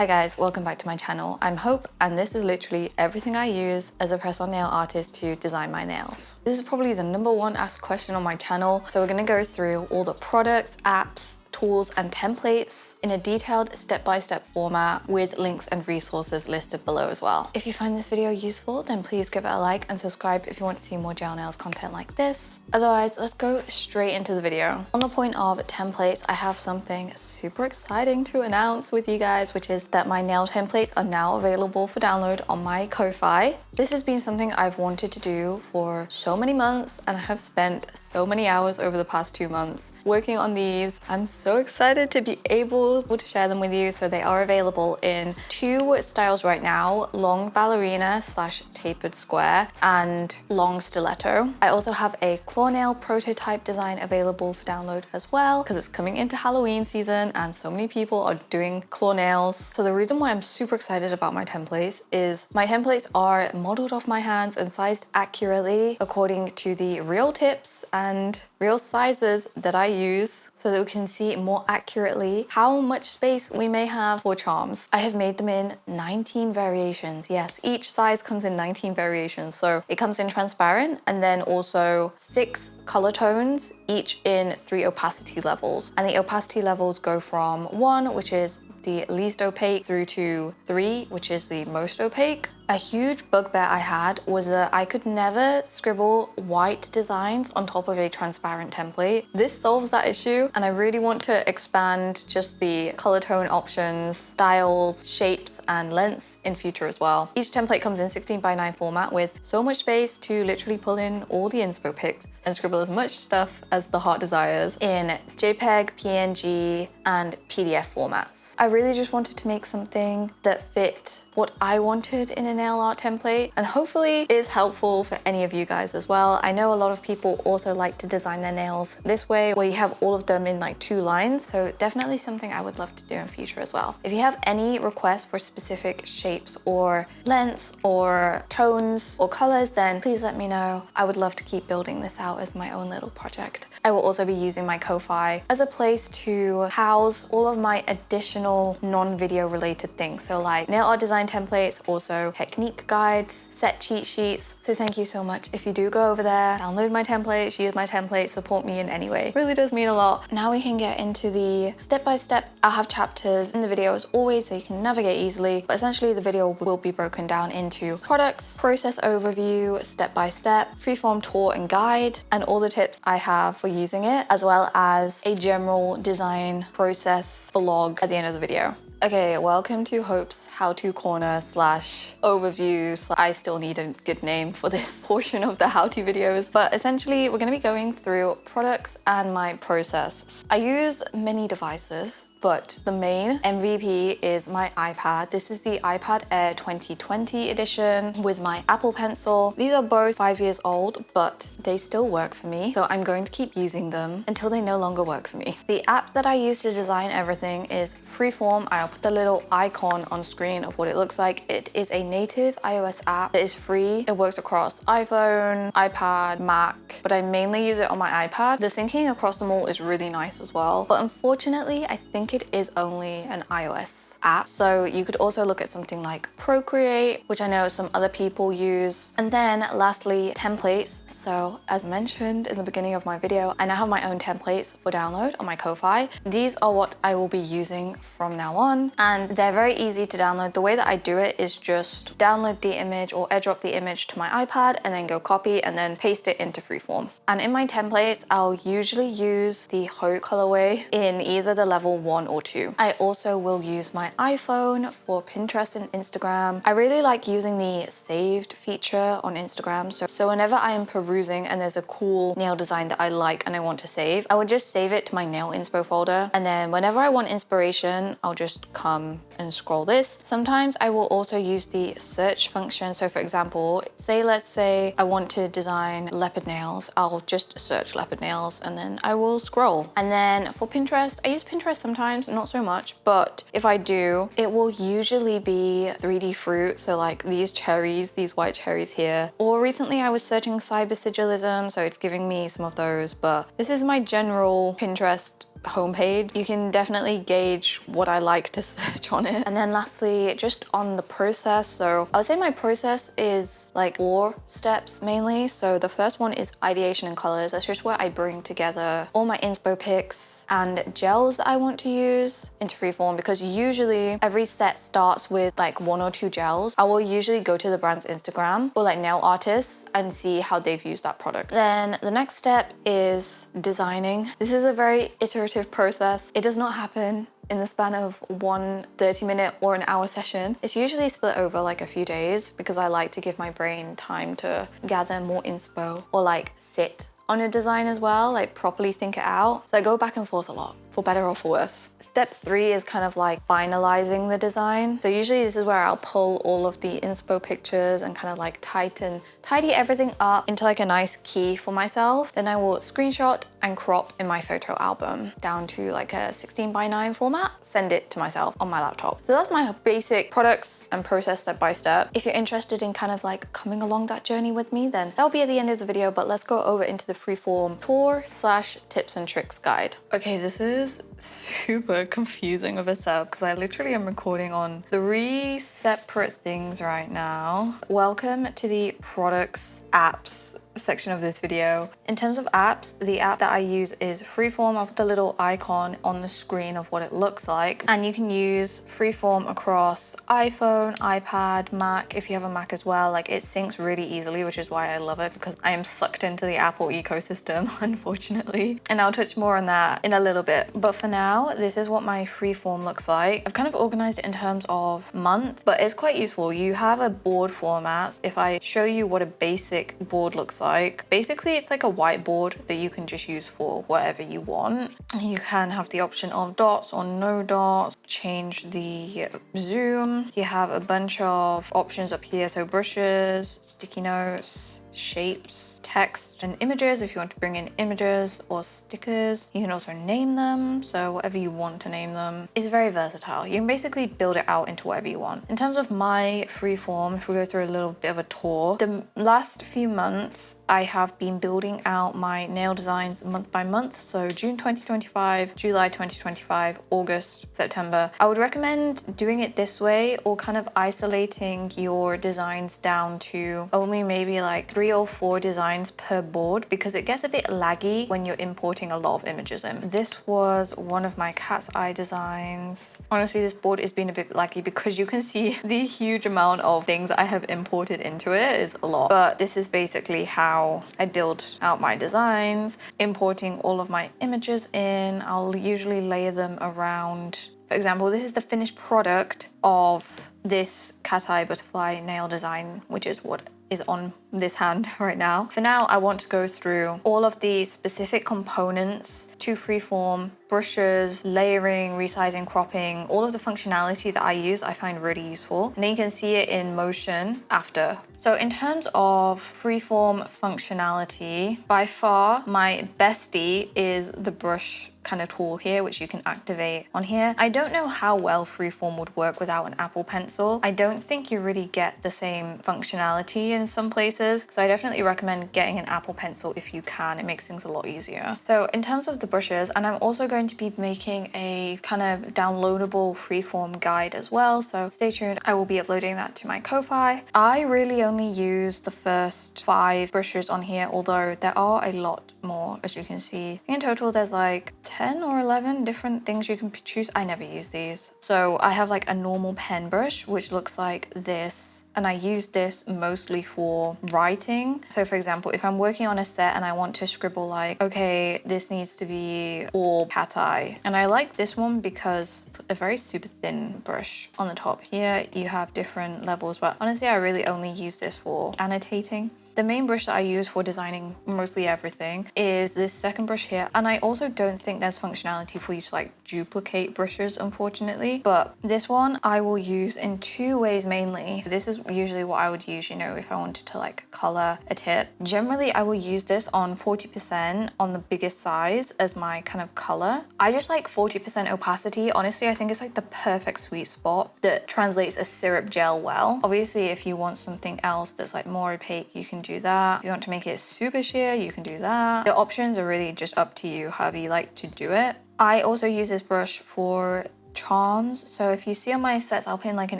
Hi guys, welcome back to my channel. I'm Hope and this is literally everything I use as a press-on nail artist to design my nails. This is probably the #1 asked question on my channel, so we're gonna go through all the products, apps, tools and templates in a detailed step-by-step format with links and resources listed below as well. If you find this video useful, then please give it a like and subscribe if you want to see more gel nails content like this. Otherwise, let's go straight into the video. On the point of templates, I have something super exciting to announce with you guys, which is that my nail templates are now available for download on my Ko-fi. This has been something I've wanted to do for so many months and I have spent so many hours over the past 2 months working on these. I'm so excited to be able to share them with you. So they are available in 2 styles right now: long ballerina / tapered square and long stiletto. I also have a claw nail prototype design available for download as well because it's coming into Halloween season and so many people are doing claw nails. So the reason why I'm super excited about my templates is my templates are modeled off my hands and sized accurately according to the real tips and real sizes that I use, so that we can see more accurately how much space we may have for charms. I have made them in 19 variations. Yes, each size comes in 19 variations. So it comes in transparent and then also 6 color tones, each in 3 opacity levels. And the opacity levels go from 1, which is the least opaque, through to 3, which is the most opaque. A huge bugbear I had was that I could never scribble white designs on top of a transparent template. This solves that issue, and I really want to expand just the color tone options, styles, shapes, and lengths in future as well. Each template comes in 16:9 format with so much space to literally pull in all the inspo pics and scribble as much stuff as the heart desires in JPEG, PNG, and PDF formats. I really just wanted to make something that fit what I wanted in a nail art template and hopefully is helpful for any of you guys as well. I know a lot of people also like to design their nails this way, where you have all of them in like 2 lines. So definitely something I would love to do in future as well. If you have any requests for specific shapes or lengths or tones or colors, then please let me know. I would love to keep building this out as my own little project. I will also be using my Ko-fi as a place to house all of my additional non-video related things. So like nail art design templates, also technique guides, set cheat sheets. So thank you so much if you do go over there, download my templates, use my templates, support me in any way. It really does mean a lot. Now we can get into the step-by-step. I'll have chapters in the video as always so you can navigate easily, but essentially the video will be broken down into products, process overview, step-by-step, freeform tour and guide, and all the tips I have for using it, as well as a general design process vlog at the end of the video. Okay, welcome to Hope's how-to corner / overview. I still need a good name for this portion of the how-to videos, but essentially we're gonna be going through products and my process. I use many devices, but the main MVP is my iPad. This is the iPad Air 2020 edition with my Apple Pencil. These are both 5 years old, but they still work for me. So I'm going to keep using them until they no longer work for me. The app that I use to design everything is Freeform. I'll put the little icon on screen of what it looks like. It is a native iOS app that is free. It works across iPhone, iPad, Mac, but I mainly use it on my iPad. The syncing across them all is really nice as well. But unfortunately, I think it is only an iOS app. So you could also look at something like Procreate, which I know some other people use. And then lastly, templates. So as mentioned in the beginning of my video, I now have my own templates for download on my Ko-fi. These are what I will be using from now on, and they're very easy to download. The way that I do it is just download the image or airdrop the image to my iPad and then go copy and then paste it into Freeform. And in my templates, I'll usually use the Hope colorway in either the level 1 or 2. I also will use my iPhone for Pinterest and Instagram. I really like using the saved feature on Instagram. So whenever I am perusing and there's a cool nail design that I like and I want to save, I would just save it to my nail inspo folder. And then whenever I want inspiration, I'll just come and scroll this. Sometimes I will also use the search function. So for example, let's say I want to design leopard nails. I'll just search leopard nails and then I will scroll. And then for Pinterest, I use Pinterest sometimes, not so much, but if I do, it will usually be 3D fruit. So like these cherries, these white cherries here. Or recently I was searching cyber sigilism, so it's giving me some of those, but this is my general Pinterest homepage, you can definitely gauge what I like to search on it. And then lastly, just on the process. So I would say my process is like 4 steps mainly. So the first one is ideation and colors. That's just where I bring together all my inspo picks and gels that I want to use into freeform, because usually every set starts with like 1 or 2 gels. I will usually go to the brand's Instagram or like nail artists and see how they've used that product. Then the next step is designing. This is a very iterative process. It does not happen in the span of one 30-minute or an hour session. It's usually split over like a few days because I like to give my brain time to gather more inspo or like sit on a design as well, like properly think it out. So I go back and forth a lot, for better or for worse. Step 3 is kind of like finalizing the design. So usually this is where I'll pull all of the inspo pictures and kind of like tidy everything up into like a nice key for myself. Then I will screenshot and crop in my photo album down to like a 16:9 format, send it to myself on my laptop. So that's my basic products and process step by step. If you're interested in kind of like coming along that journey with me, then that'll be at the end of the video, but let's go over into the freeform tour / tips and tricks guide. Okay, this is super confusing of a setup because I literally am recording on 3 separate things right now. Welcome to the products apps section of this video. In terms of apps, the app that I use is Freeform. I'll put the little icon on the screen of what it looks like, and you can use Freeform across iPhone, iPad, Mac. If you have a Mac as well, like it syncs really easily, which is why I love it, because I am sucked into the Apple ecosystem, unfortunately. And I'll touch more on that in a little bit. But for now, this is what my Freeform looks like. I've kind of organized it in terms of month, but it's quite useful. You have a board format. If I show you what a basic board looks like, basically it's like a whiteboard that you can just use for whatever you want. You can have the option of dots or no dots, change the zoom. You have a bunch of options up here, so brushes, sticky notes, shapes, text, and images if you want to bring in images or stickers. You can also name them, so whatever you want to name them. It's very versatile. You can basically build it out into whatever you want. In terms of my freeform, if we go through a little bit of a tour, the last few months I have been building out my nail designs month by month. So June 2025, July 2025, August, September. I would recommend doing it this way, or kind of isolating your designs down to only maybe like 3 or 4 designs per board, because it gets a bit laggy when you're importing a lot of images in. This was one of my cat's eye designs. Honestly, this board has been a bit laggy because you can see the huge amount of things I have imported into it is a lot. But this is basically how I build out my designs, importing all of my images in. I'll usually layer them around. For example, this is the finished product of this cateye butterfly nail design, which is what is on this hand right now. For now, I want to go through all of the specific components to freeform, brushes, layering, resizing, cropping, all of the functionality that I use, I find really useful. And then you can see it in motion after. So in terms of freeform functionality, by far my bestie is the brush kind of tool here, which you can activate on here. I don't know how well freeform would work without an Apple Pencil. I don't think you really get the same functionality in some places, so I definitely recommend getting an Apple Pencil if you can. It makes things a lot easier. So in terms of the brushes, and I'm also going to be making a kind of downloadable freeform guide as well, so stay tuned. I will be uploading that to my Ko-Fi. I really only use the first 5 brushes on here, although there are a lot more, as you can see. In total, there's like 10 or 11 different things you can choose. I never use these. So I have like a normal pen brush, which looks like this. And I use this mostly for writing. So for example, if I'm working on a set and I want to scribble like, okay, this needs to be all cateye. And I like this one because it's a very super thin brush. On the top here, you have different levels, but honestly, I really only use this for annotating. The main brush that I use for designing mostly everything is this second brush here. And I also don't think there's functionality for you to like duplicate brushes, unfortunately. But this one I will use in 2 ways mainly. This is usually what I would use, you know, if I wanted to like color a tip. Generally, I will use this on 40% on the biggest size as my kind of color. I just like 40% opacity. Honestly, I think it's like the perfect sweet spot that translates a syrup gel well. Obviously, if you want something else that's like more opaque, you can do do that. If you want to make it super sheer, you can do that. The options are really just up to you, however you like to do it. I also use this brush for charms. So if you see on my sets, I'll pin like an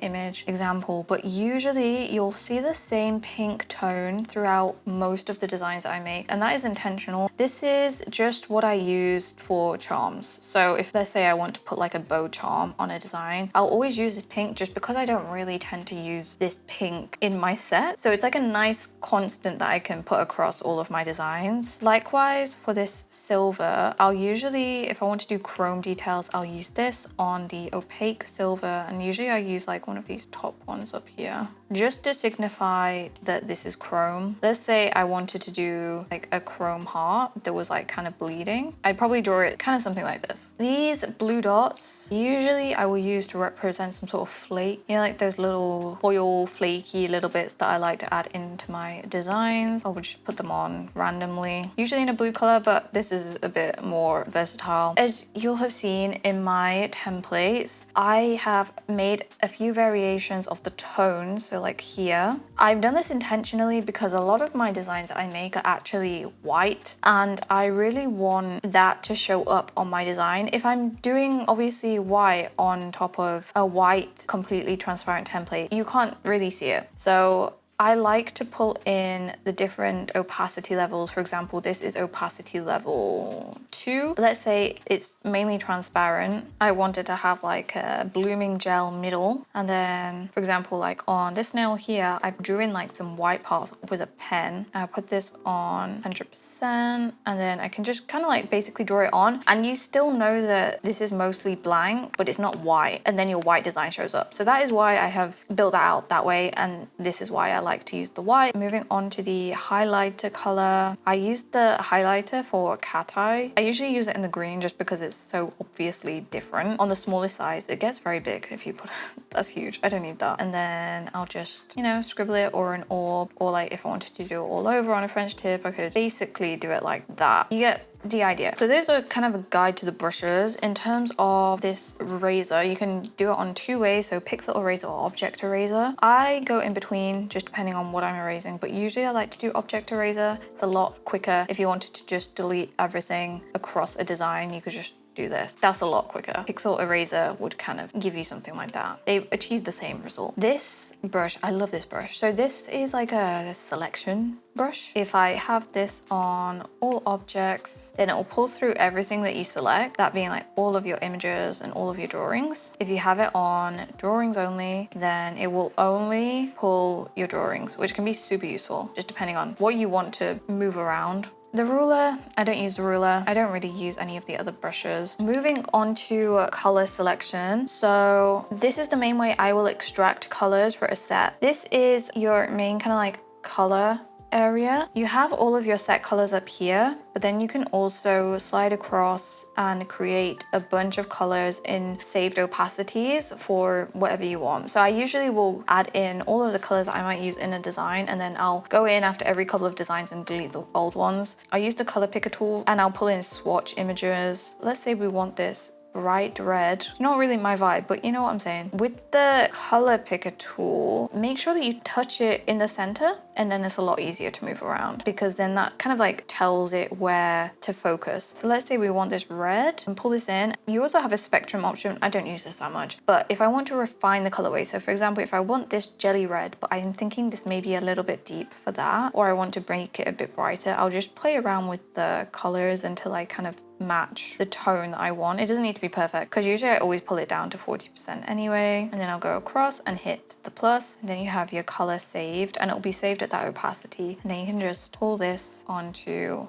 image example, but usually you'll see the same pink tone throughout most of the designs I make, and that is intentional. This is just what I used for charms. So if let's say I want to put like a bow charm on a design, I'll always use this pink just because I don't really tend to use this pink in my set. So it's like a nice constant that I can put across all of my designs. Likewise for this silver, I'll usually, if I want to do chrome details, I'll use this on the opaque silver, and usually I use like one of these top ones up here just to signify that this is chrome. Let's say I wanted to do like a chrome heart that was like kind of bleeding. I'd probably draw it kind of something like this. These blue dots, usually I will use to represent some sort of flake, you know, like those little foil flaky little bits that I like to add into my designs. I would just put them on randomly, usually in a blue color, but this is a bit more versatile. As you'll have seen in my templates, I have made a few variations of the tones. So like here, I've done this intentionally because a lot of my designs that I make are actually white, and I really want that to show up on my design. If I'm doing obviously white on top of a white completely transparent template, you can't really see it. So I like to pull in the different opacity levels. For example, this is opacity level 2. Let's say it's mainly transparent. I wanted to have like a blooming gel middle. And then, for example, like on this nail here, I drew in like some white parts with a pen. I put this on 100%, and then I can just kind of like basically draw it on. And you still know that this is mostly blank, but it's not white. And then your white design shows up. So that is why I have built that out that way. And this is why I like to use the white. Moving on to the highlighter color, I use the highlighter for cateye. I usually use it in the green just because it's so obviously different. On the smallest size, it gets very big if you put that's huge. I don't need that. And then I'll just, you know, scribble it, or an orb, or like if I wanted to do it all over on a French tip, I could basically do it like that. You get the idea. So there's a kind of a guide to the brushes. In terms of this razor, you can do it on 2 ways, so pixel eraser or object eraser. I go in between just depending on what I'm erasing, but usually I like to do object eraser. It's a lot quicker. If you wanted to just delete everything across a design, you could just do this. That's a lot quicker. Pixel eraser would kind of give you something like that. They achieve the same result. This brush, I love this brush. So this is like a selection brush. If I have this on all objects, then it will pull through everything that you select, that being like all of your images and all of your drawings. If you have it on drawings only, then it will only pull your drawings, which can be super useful, just depending on what you want to move around. The ruler, I don't use the ruler. I don't really use any of the other brushes. Moving on to color selection. So this is the main way I will extract colors for a set. This is your main kind of like color area. You have all of your set colors up here, but then you can also slide across and create a bunch of colors in saved opacities for whatever you want. So I usually will add in all of the colors I might use in a design, and then I'll go in after every couple of designs and delete the old ones. I use the color picker tool, and I'll pull in swatch images. Let's say we want this bright red. Not really my vibe, but you know what I'm saying. With the color picker tool, make sure that you touch it in the center, and then it's a lot easier to move around, because then that kind of like tells it where to focus. So let's say we want this red, and pull this in. You also have a spectrum option. I don't use this that much, but if I want to refine the colorway, so for example, if I want this jelly red, but I'm thinking this may be a little bit deep for that, or I want to make it a bit brighter, I'll just play around with the colors until I kind of match the tone that I want. It doesn't need to be perfect, because usually I always pull it down to 40% anyway, and then I'll go across and hit the plus, and then you have your color saved, and it'll be saved at that opacity, and then you can just pull this onto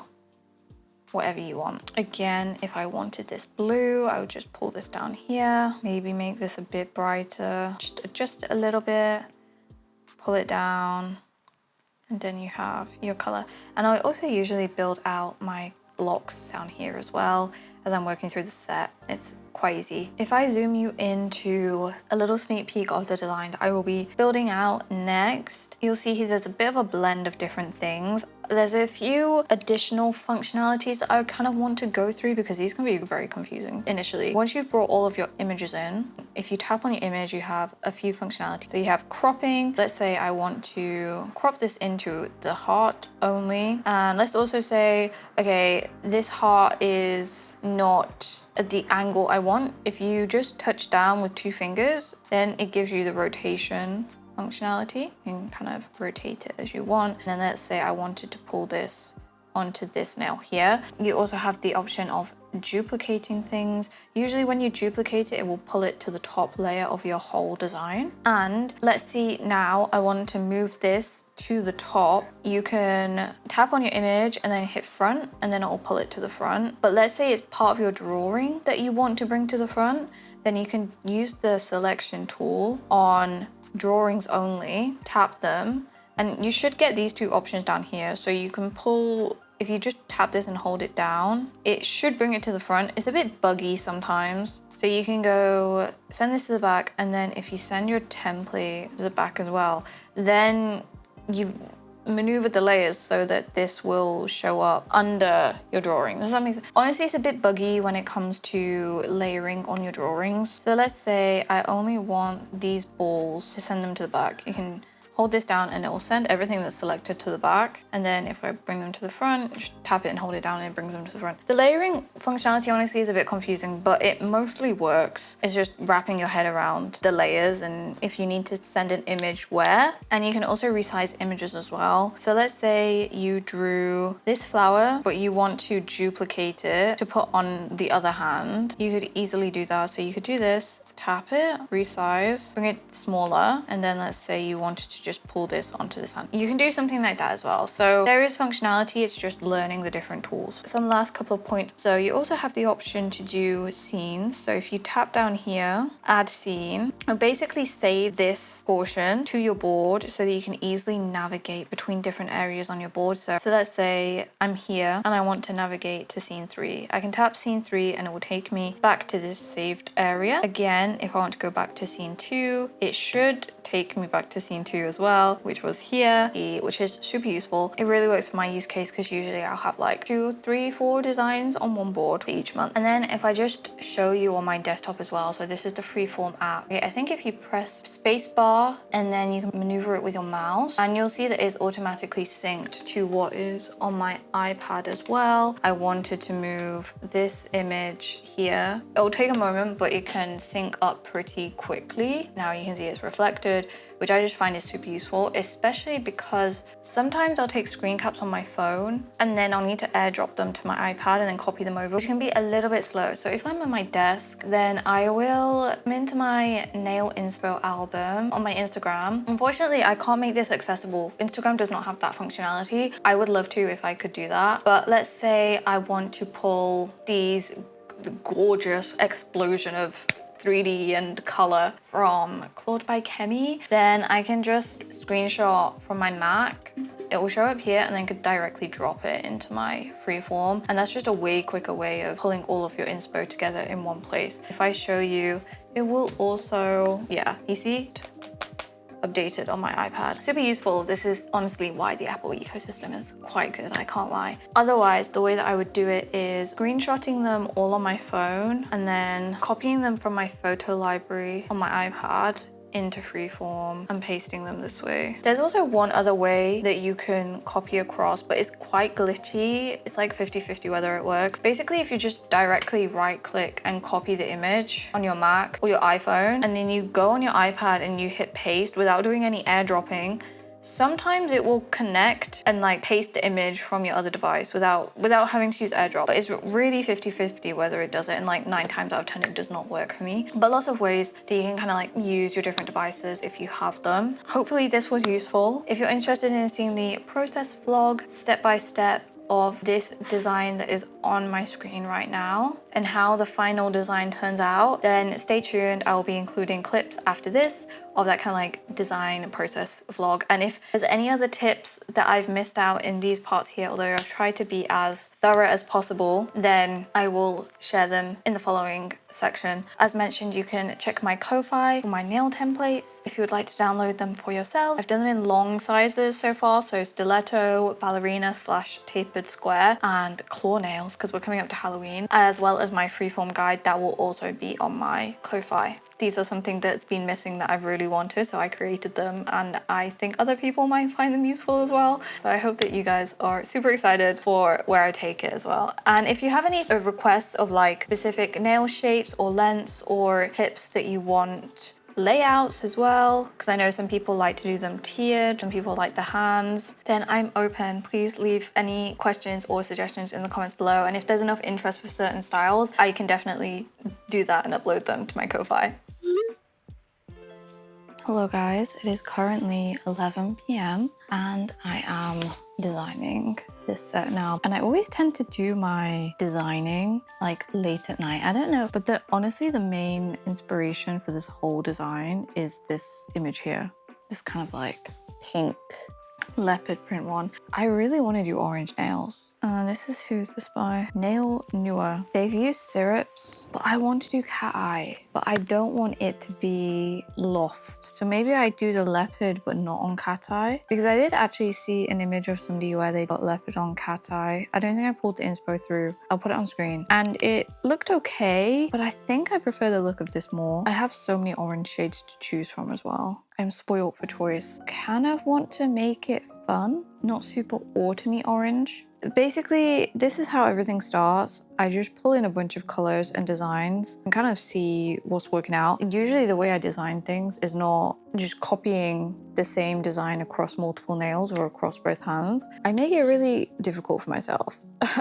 whatever you want. Again, if I wanted this blue, I would just pull this down here, maybe make this a bit brighter, just adjust it a little bit, pull it down, and then you have your color. And I also usually build out my blocks down here as well as I'm working through the set. It's quite easy. If I zoom you into a little sneak peek of the design that I will be building out next, you'll see here there's a bit of a blend of different things. There's a few additional functionalities that I kind of want to go through because these can be very confusing initially. Once you've brought all of your images in, if you tap on your image, you have a few functionalities. So you have cropping. Let's say I want to crop this into the heart only. And let's also say, okay, this heart is not at the angle I want. If you just touch down with 2 fingers, then it gives you the rotation functionality. You can kind of rotate it as you want. And then let's say I wanted to pull this onto this nail here. You also have the option of duplicating things. Usually when you duplicate it, it will pull it to the top layer of your whole design. And let's see, now I want to move this to the top. You can tap on your image and then hit front, and then it will pull it to the front. But let's say it's part of your drawing that you want to bring to the front, then you can use the selection tool on drawings only, tap them, and you should get these 2 options down here. So you can pull, if you just tap this and hold it down, it should bring it to the front. It's a bit buggy sometimes. So you can go send this to the back, and then if you send your template to the back as well, then you've maneuvered the layers so that this will show up under your drawing. Does that make sense? Honestly, it's a bit buggy when it comes to layering on your drawings. So let's say I only want these balls to send them to the back. You can hold this down and it will send everything that's selected to the back. And then if I bring them to the front, just tap it and hold it down and it brings them to the front. The layering functionality honestly is a bit confusing, but it mostly works. It's just wrapping your head around the layers and if you need to send an image where. And you can also resize images as well. So let's say you drew this flower, but you want to duplicate it to put on the other hand. You could easily do that. So you could do this, tap it, resize, bring it smaller, and then let's say you wanted to just pull this onto this hand. You can do something like that as well. So there is functionality, it's just learning the different tools. Some last couple of points. So you also have the option to do scenes. So if you tap down here, add scene, and basically save this portion to your board so that you can easily navigate between different areas on your board. So let's say I'm here and I want to navigate to scene 3. I can tap scene 3 and it will take me back to this saved area. Again, if I want to go back to scene 2, it should take me back to scene 2 as well, which was here, which is super useful. It really works for my use case because usually I'll have like 2, 3, 4 designs on one board for each month. And then if I just show you on my desktop as well, so this is the freeform app. Okay, I think if you press spacebar and then you can maneuver it with your mouse, and you'll see that it's automatically synced to what is on my iPad as well. I wanted to move this image here. It will take a moment, but it can sync up pretty quickly. Now you can see it's reflected, which I just find is super useful, especially because sometimes I'll take screen caps on my phone and then I'll need to airdrop them to my iPad and then copy them over, which can be a little bit slow. So if I'm at my desk, then I will come into my nail inspo album on my Instagram. Unfortunately, I can't make this accessible. Instagram does not have that functionality. I would love to if I could do that. But let's say I want to pull these gorgeous explosion of 3D and color from Claude by Chemi, then I can just screenshot from my Mac. It will show up here and then could directly drop it into my freeform. And that's just a way quicker way of pulling all of your inspo together in one place. If I show you, it will also, yeah, you see? Updated on my iPad. Super useful. This is honestly why the Apple ecosystem is quite good, I can't lie. Otherwise, the way that I would do it is screenshotting them all on my phone and then copying them from my photo library on my iPad into freeform and pasting them this way. There's also one other way that you can copy across, but it's quite glitchy. It's like 50-50 whether it works. Basically, if you just directly right click and copy the image on your Mac or your iPhone, and then you go on your iPad and you hit paste without doing any airdropping, sometimes it will connect and like paste the image from your other device without having to use airdrop. But it's really 50-50 whether it does it, and like 9 times out of 10 it does not work for me. But lots of ways that you can kind of like use your different devices if you have them. Hopefully this was useful. If you're interested in seeing the process vlog step by step of this design that is on my screen right now and how the final design turns out, then stay tuned. I will be including clips after this of that kind of like design process vlog. And if there's any other tips that I've missed out in these parts here, although I've tried to be as thorough as possible, then I will share them in the following section. As mentioned, you can check my Ko-fi for my nail templates if you would like to download them for yourself. I've done them in long sizes so far, so stiletto, ballerina / tapered square, and claw nails, because we're coming up to Halloween, as well as my freeform guide that will also be on my Ko-fi. These are something that's been missing that I've really wanted, so I created them, and I think other people might find them useful as well. So I hope that you guys are super excited for where I take it as well. And if you have any requests of like specific nail shapes or lengths or tips that you want, layouts as well, because I know some people like to do them tiered, some people like the hands, then I'm open. Please leave any questions or suggestions in the comments below, and if there's enough interest for certain styles, I can definitely do that and upload them to my Ko-fi. Hello guys, it is currently 11 p.m. and I am designing this set now. And I always tend to do my designing like late at night. I don't know, but honestly, the main inspiration for this whole design is this image here. This kind of like pink leopard print one. I really want to do orange nails. This is who's this by? Nail Newer. They've used syrups, but I want to do cat eye, but I don't want it to be lost. So maybe I do the leopard, but not on cat eye, because I did actually see an image of somebody where they got leopard on cat eye. I don't think I pulled the inspo through. I'll put it on screen. And it looked okay, but I think I prefer the look of this more. I have so many orange shades to choose from as well. I'm spoiled for choice. Kind of want to make it fun, not super autumny orange. Basically, this is how everything starts. I just pull in a bunch of colors and designs and kind of see what's working out. And usually the way I design things is not just copying the same design across multiple nails or across both hands. I make it really difficult for myself.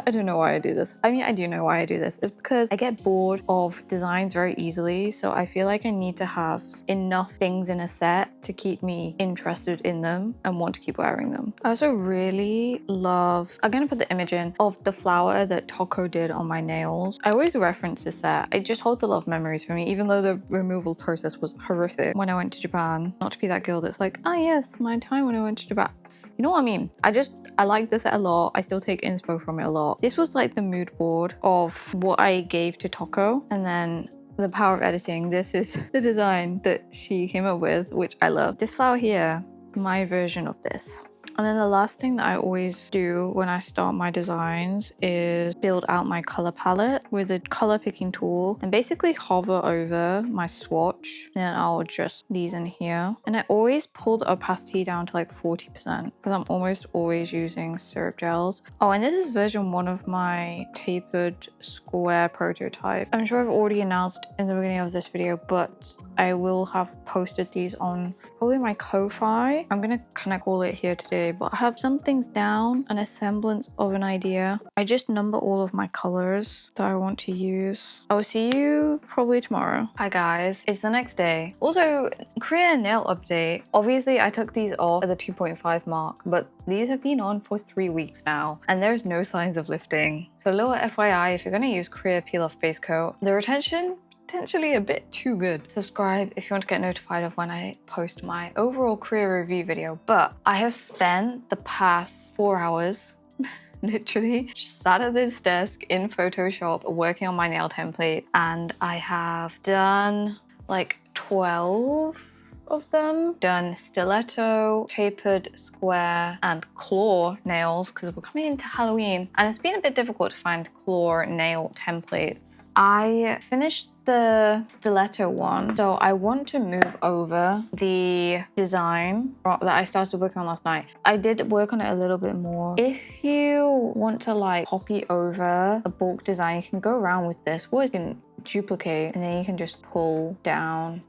I don't know why I do this. I mean, I do know why I do this. It's because I get bored of designs very easily. So I feel like I need to have enough things in a set to keep me interested in them and want to keep wearing them. I also really love, I'm gonna put the image in, of the flower that Taco did on my nails. I always reference this set. It just holds a lot of memories for me, even though the removal process was horrific when I went to Japan. Not to be that girl that's like, oh yes, my time when I went to Japan. You know what I mean? I like this set a lot. I still take inspo from it a lot. This was like the mood board of what I gave to Taco, and then the power of editing. This is the design that she came up with, which I love. This flower here, my version of this. And then the last thing that I always do when I start my designs is build out my color palette with a color picking tool and basically hover over my swatch. And then I'll adjust these in here. And I always pull the opacity down to like 40% because I'm almost always using syrup gels. Oh, and this is version 1 of my tapered square prototype. I'm sure I've already announced in the beginning of this video, but I will have posted these on probably my Ko-fi. I'm gonna kind of call it here today, but I have some things down and a semblance of an idea. I just number all of my colors that I want to use. I will see you probably tomorrow. Hi guys, it's the next day. Also, Korea nail update. Obviously, I took these off at the 2.5 mark, but these have been on for 3 weeks now, and there's no signs of lifting. So a little FYI, if you're gonna use Korea peel off base coat, the retention potentially a bit too good. Subscribe if you want to get notified of when I post my overall career review video. But I have spent the past 4 hours literally just sat at this desk in Photoshop working on my nail template, and I have done like 12 of them. Done stiletto, tapered square, and claw nails because we're coming into Halloween, and it's been a bit difficult to find claw nail templates. I finished the stiletto one, so I want to move over the design that I started working on last night. I did work on it a little bit more. If you want to like copy over a bulk design, you can go around with this, or you can duplicate and then you can just pull down.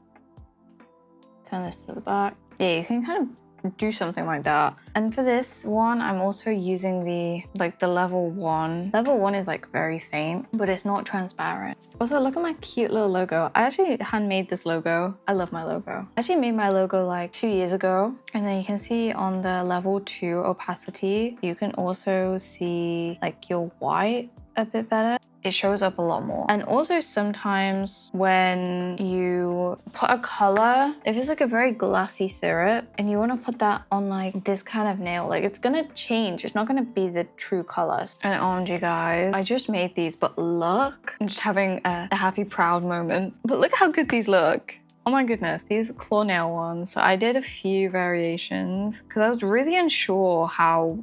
Turn this to the back. Yeah, you can kind of do something like that. And for this one, I'm also using the level 1. Level 1 is like very faint, but it's not transparent. Also, look at my cute little logo. I actually handmade this logo. I love my logo. I actually made my logo like 2 years ago. And then you can see on the level 2 opacity, you can also see like your white a bit better. It shows up a lot more. And also sometimes when you put a color, if it's like a very glassy syrup and you want to put that on like this kind of nail, like it's gonna change. It's not gonna be the true colors. And OMG guys, I just made these, but look, I'm just having a happy proud moment. But look how good these look. Oh my goodness, these claw nail ones. So I did a few variations because I was really unsure how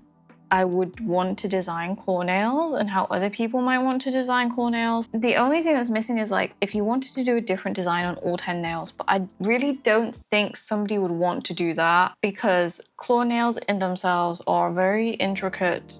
I would want to design claw nails and how other people might want to design claw nails. The only thing that's missing is like if you wanted to do a different design on all 10 nails, but I really don't think somebody would want to do that because claw nails in themselves are very intricate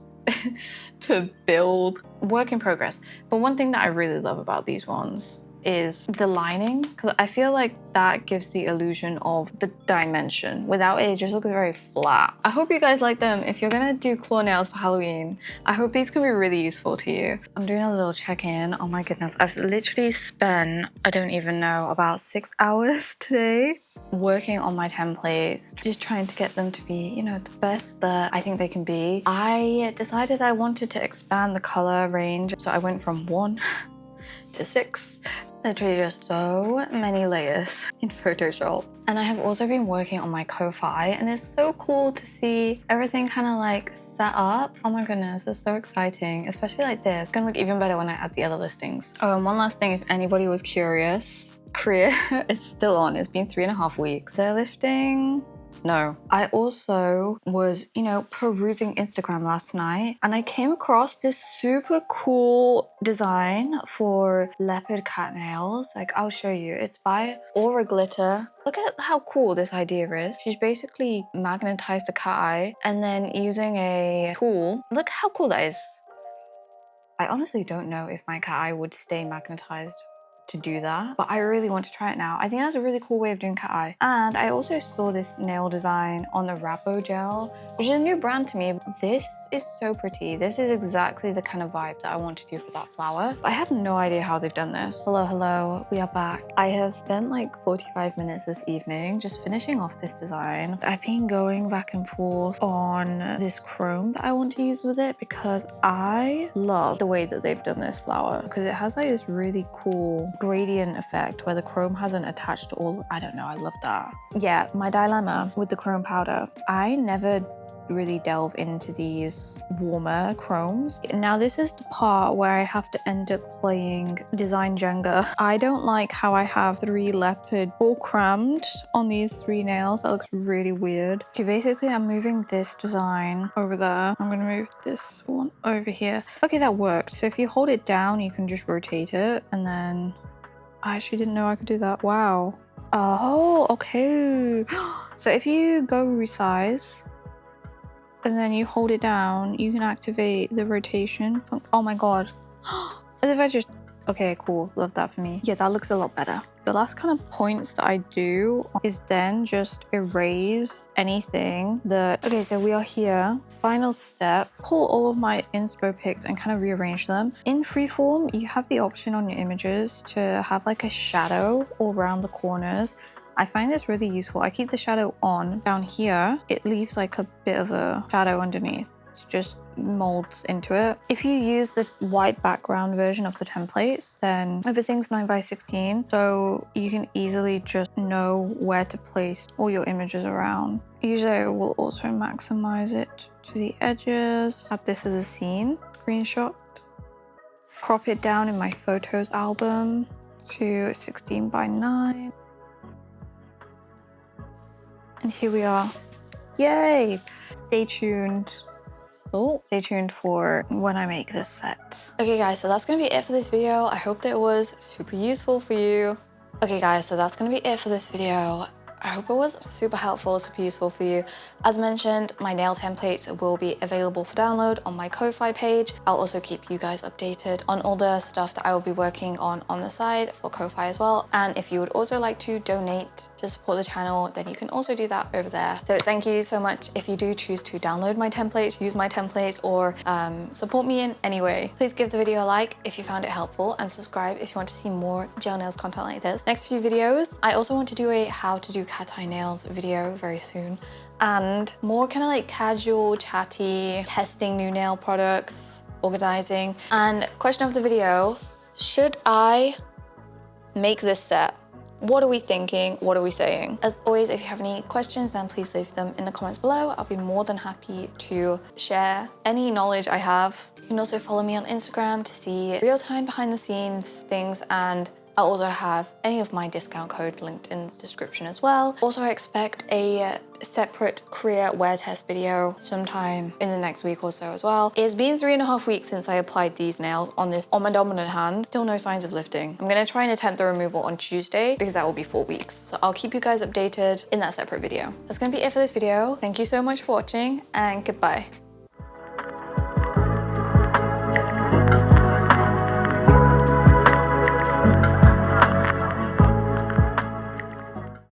to build. Work in progress. But one thing that I really love about these ones is the lining, because I feel like that gives the illusion of the dimension. Without it, it just looks very flat. I hope you guys like them. If you're gonna do claw nails for Halloween, I hope these can be really useful to you. I'm doing a little check-in. Oh my goodness, I've literally spent, I don't even know, about 6 hours today working on my templates, just trying to get them to be, you know, the best that I think they can be. I decided I wanted to expand the color range, so I went from 1 to 6. Literally just so many layers in Photoshop. And I have also been working on my ko-fi, and it's so cool to see everything kind of like set up. Oh my goodness, it's so exciting, especially like this. It's gonna look even better when I add the other listings. Oh, and one last thing, if anybody was curious, career is still on. It's been 3.5 weeks. They're lifting. No. I also was, you know, perusing Instagram last night and I came across this super cool design for leopard cat nails. Like, I'll show you. It's by Aura Glitter. Look at how cool this idea is. She's basically magnetized the cat eye and then using a tool. Look how cool that is. I honestly don't know if my cat eye would stay magnetized to do that, but I really want to try it now. I think that's a really cool way of doing cat eye. And I also saw this nail design on the Rappo gel, which is a new brand to me. This is so pretty. This is exactly the kind of vibe that I want to do for that flower. But I have no idea how they've done this. Hello, we are back. I have spent like 45 minutes this evening just finishing off this design. I've been going back and forth on this chrome that I want to use with it because I love the way that they've done this flower because it has like this really cool gradient effect where the chrome hasn't attached to all. I don't know, I love that. Yeah, my dilemma with the chrome powder, I never really delve into these warmer chromes. Now this is the part where I have to end up playing design Jenga. I don't like how I have 3 leopard all crammed on these 3 nails. That looks really weird. Okay, basically I'm moving this design over there. I'm gonna move this one over here. Okay, that worked. So if you hold it down, you can just rotate it and then I actually didn't know I could do that. Wow. Oh, okay. So if you go resize, and then you hold it down, you can activate the rotation. Oh my god. As if I just... Okay, cool. Love that for me. Yeah, that looks a lot better. The last kind of points that I do is then just erase anything that... Okay, so we are here. Final step. Pull all of my inspo pics and kind of rearrange them. In freeform, you have the option on your images to have like a shadow all around the corners. I find this really useful. I keep the shadow on. Down here, it leaves like a bit of a shadow underneath. It just molds into it. If you use the white background version of the templates, then everything's 9:16, so you can easily just know where to place all your images around. Usually I will also maximize it to the edges. Add this as a scene, screenshot. Crop it down in my photos album to 16:9. And here we are. Yay! Stay tuned. Oh, stay tuned for when I make this set. Okay guys, so that's gonna be it for this video. I hope that it was super useful for you. Okay guys, so that's gonna be it for this video. I hope it was super helpful, super useful for you. As mentioned, my nail templates will be available for download on my Ko-Fi page. I'll also keep you guys updated on all the stuff that I will be working on the side for Ko-Fi as well. And if you would also like to donate to support the channel, then you can also do that over there. So thank you so much if you do choose to download my templates, use my templates, or support me in any way. Please give the video a like if you found it helpful, and subscribe if you want to see more gel nails content like this. Next few videos, I also want to do a how to do cateye nails video very soon, and more kind of like casual, chatty, testing new nail products, organizing. And question of the video, should I make this set? What are we thinking? What are we saying? As always, if you have any questions, then please leave them in the comments below. I'll be more than happy to share any knowledge I have. You can also follow me on Instagram to see real-time behind the scenes things, and I'll also have any of my discount codes linked in the description as well. Also, I expect a separate career wear test video sometime in the next week or so as well. It's been 3.5 weeks since I applied these nails on my dominant hand. Still no signs of lifting. I'm gonna try and attempt the removal on Tuesday because that will be 4 weeks. So I'll keep you guys updated in that separate video. That's gonna be it for this video. Thank you so much for watching, and goodbye.